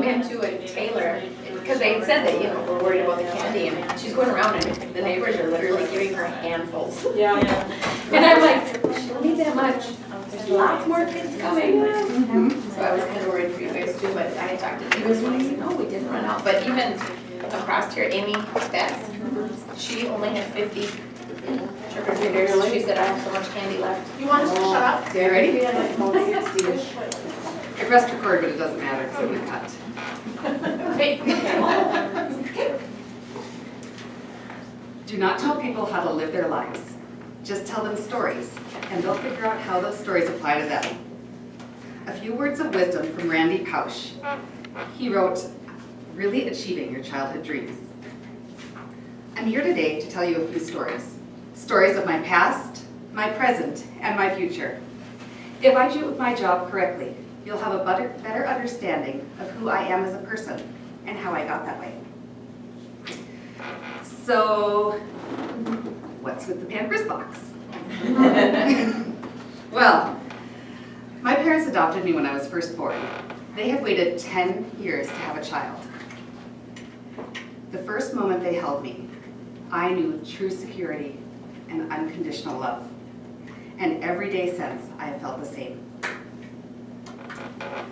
into a tailor, because they had said that, you know, we're worried about the candy, and she's going around and the neighbors are literally giving her handfuls. Yeah. And I'm like, she don't need that much. There's lots more kids coming. So I was kind of worried for you guys too, but I had talked to you this morning, and said, no, we didn't run out. But even across here, Amy Betts, she only had 50 trick-or-treaters. She said, I have so much candy left. You want us to shut up? Okay, ready? We had like about 60-ish. I pressed record, but it doesn't matter because it would cut. Okay. Do not tell people how to live their lives. Just tell them stories, and they'll figure out how those stories apply to them. A few words of wisdom from Randy Pausch. He wrote, "Really achieving your childhood dreams." I'm here today to tell you a few stories. Stories of my past, my present, and my future. If I do my job correctly, you'll have a better understanding of who I am as a person and how I got that way. So, what's with the Pampers box? Well, my parents adopted me when I was first born. They had waited 10 years to have a child. The first moment they held me, I knew true security and unconditional love. And every day since, I have felt the same.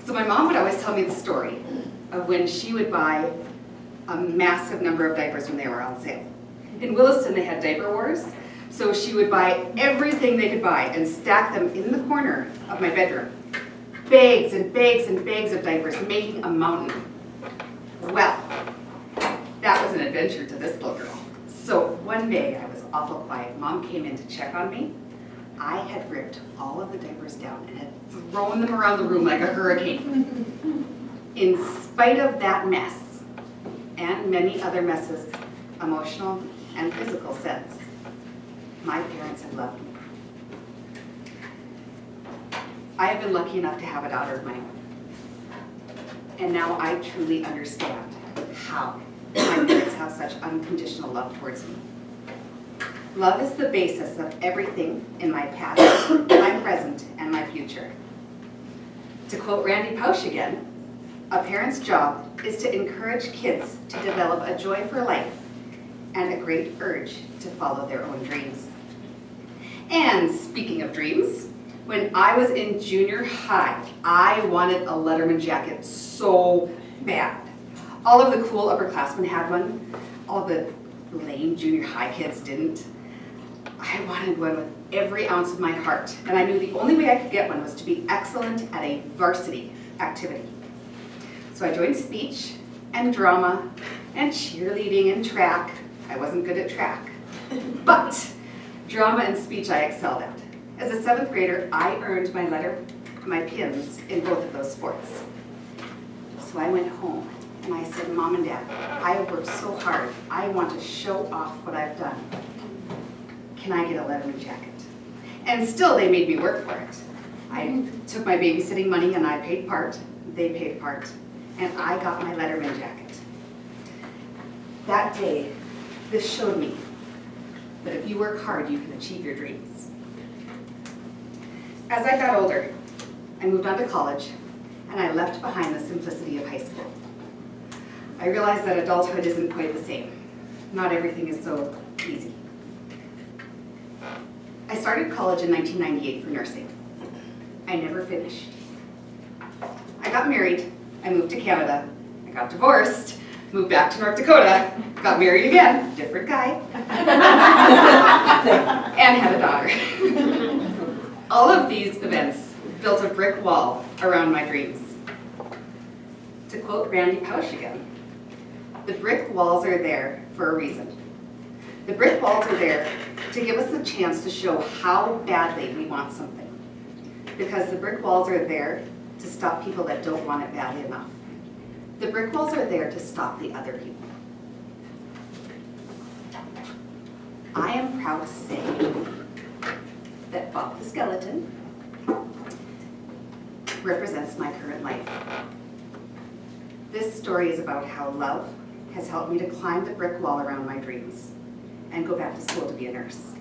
So my mom would always tell me the story of when she would buy a massive number of diapers when they were on sale. In Williston, they had diaper wars, so she would buy everything they could buy and stack them in the corner of my bedroom. Bags and bags and bags of diapers, making a mountain. Well, that was an adventure to this little girl. So one day, I was awful quiet. Mom came in to check on me. I had ripped all of the diapers down and had thrown them around the room like a hurricane. In spite of that mess, and many other messes, emotional and physical sense, my parents had loved me. I have been lucky enough to have a daughter of my own. And now I truly understand how my parents have such unconditional love towards me. Love is the basis of everything in my past, my present, and my future. To quote Randy Pausch again, a parent's job is to encourage kids to develop a joy for life and a great urge to follow their own dreams. And speaking of dreams, when I was in junior high, I wanted a Letterman jacket so bad. All of the cool upperclassmen had one. All of the lame junior high kids didn't. I wanted one with every ounce of my heart, and I knew the only way I could get one was to be excellent at a varsity activity. So I joined speech and drama and cheerleading and track. I wasn't good at track, but drama and speech I excelled at. As a 7th grader, I earned my pins in both of those sports. So I went home and I said, Mom and Dad, I have worked so hard. I want to show off what I've done. Can I get a Letterman jacket? And still they made me work for it. I took my babysitting money and I paid part, they paid part, and I got my Letterman jacket. That day, this showed me that if you work hard, you can achieve your dreams. As I got older, I moved on to college, and I left behind the simplicity of high school. I realized that adulthood isn't quite the same. Not everything is so easy. I started college in 1998 for nursing. I never finished. I got married, I moved to Canada, I got divorced, moved back to North Dakota, got married again, different guy, and had a daughter. All of these events built a brick wall around my dreams. To quote Randy Pausch again, the brick walls are there for a reason. The brick walls are there to give us a chance to show how badly we want something. Because the brick walls are there to stop people that don't want it badly enough. The brick walls are there to stop the other people. I am proud to say that Bob the Skeleton represents my current life. This story is about how love has helped me to climb the brick wall around my dreams and go back to school to be a nurse.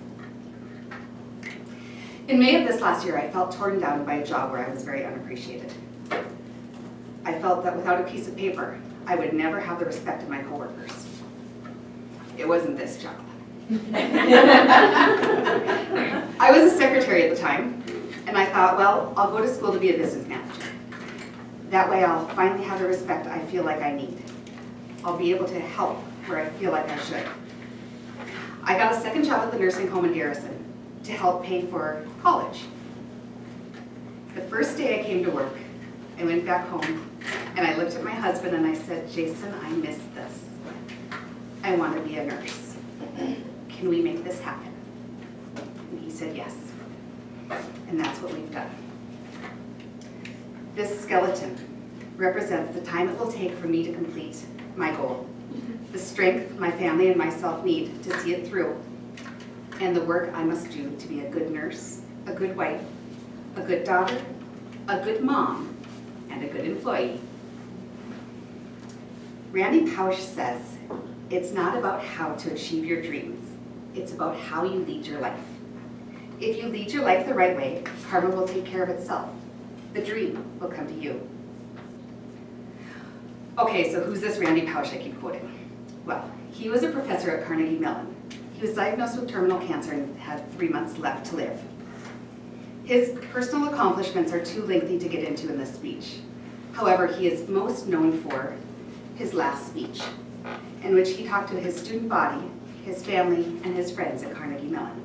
In May of this last year, I felt torn down by a job where I was very unappreciated. I felt felt that without a piece of paper, I would never have the respect of my coworkers. It wasn't this job. I was a secretary at the time, and I thought, well, I'll go to school to be a business manager. That way I'll finally have the respect I feel like I need. I'll be able to help where I feel like I should. I got a second job at the nursing home in Garrison to help pay for college. The first day I came to work, I went back home and I looked at my husband and I said, Jason, I miss this. I want to be a nurse. Can we make this happen? And he said yes. And that's what we've done. This skeleton represents the time it will take for me to complete my goal, the strength my family and myself need to see it through, and the work I must do to be a good nurse, a good wife, a good daughter, a good mom, and a good employee. Randy Pausch says, it's not about how to achieve your dreams, it's about how you lead your life. If you lead your life the right way, karma will take care of itself. The dream will come to you. Okay, so who's this Randy Pausch I keep quoting? Well, he was a professor at Carnegie Mellon. He was diagnosed with terminal cancer and had 3 months left to live. His personal accomplishments are too lengthy to get into in this speech. However, he is most known for his last speech, in which he talked to his student body, his family, and his friends at Carnegie Mellon.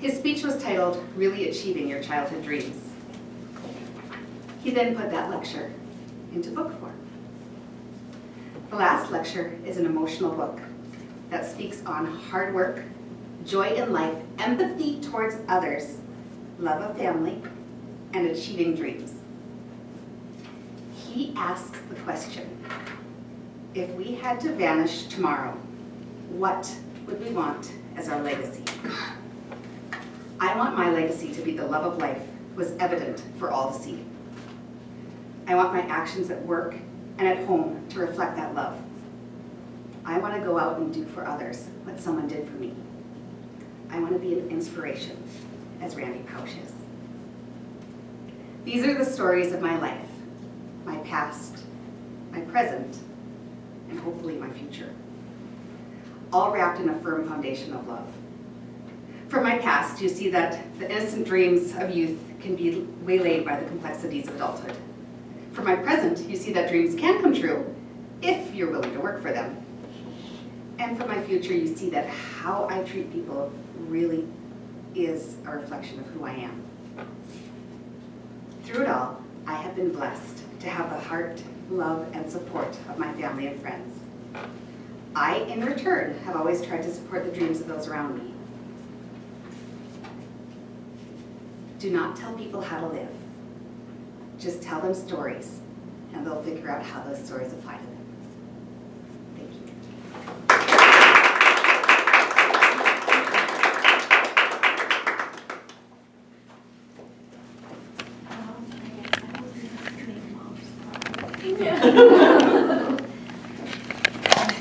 His speech was titled, Really Achieving Your Childhood Dreams. He then put that lecture into book form. The last lecture is an emotional book that speaks on hard work, joy in life, empathy towards others, love of family, and achieving dreams. He asks the question, if we had to vanish tomorrow, what would we want as our legacy? I want my legacy to be the love of life was evident for all to see. I want my actions at work and at home to reflect that love. I want to go out and do for others what someone did for me. I want to be an inspiration, as Randy Pausch is. These are the stories of my life, my past, my present, and hopefully my future, all wrapped in a firm foundation of love. From my past, you see that the innocent dreams of youth can be waylaid by the complexities of adulthood. From my present, you see that dreams can come true if you're willing to work for them. And from my future, you see that how I treat people really is a reflection of who I am. Through it all, I have been blessed to have the heart, love, and support of my family and friends. I, in return, have always tried to support the dreams of those around me. Do not tell people how to live. Just tell them stories, and they'll figure out how those stories apply to them. Thank you. Yeah.